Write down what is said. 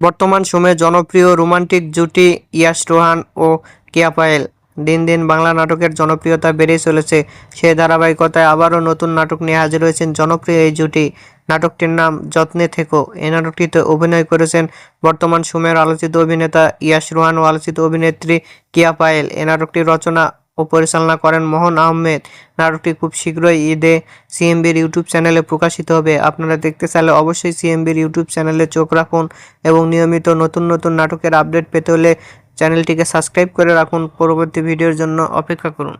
বর্তমান সময়ে জনপ্রিয় রোমান্টিক জুটি ইয়াশ রোহান ও কেয়া পায়েল। দিন দিন বাংলা নাটকের জনপ্রিয়তা বেড়েই চলেছে। সেই ধারাবাহিকতায় আবারও নতুন নাটক নিয়ে হাজির হয়েছেন জনপ্রিয় এই জুটি। নাটকটির নাম যত্নে থেকো। এই নাটকটিতে অভিনয় করেছেন বর্তমান সময়ের আলোচিত অভিনেতা ইয়াশ রোহান ও আলোচিত অভিনেত্রী কেয়া পায়েল। এই নাটকটির রচনা ও পরিচালনা করেন মোহন আহমেদ। নাটকটি খুব শীঘ্রই ঈদে সিএমবির ইউটিউব চ্যানেলে প্রকাশিত হবে। আপনারা দেখতে চাইলে অবশ্যই সিএমবির ইউটিউব চ্যানেলে চোখ রাখুন এবং নিয়মিত নতুন নতুন নাটকের আপডেট পেতে হলে চ্যানেলটিকে সাবস্ক্রাইব করে রাখুন। পরবর্তী ভিডিওর জন্য অপেক্ষা করুন।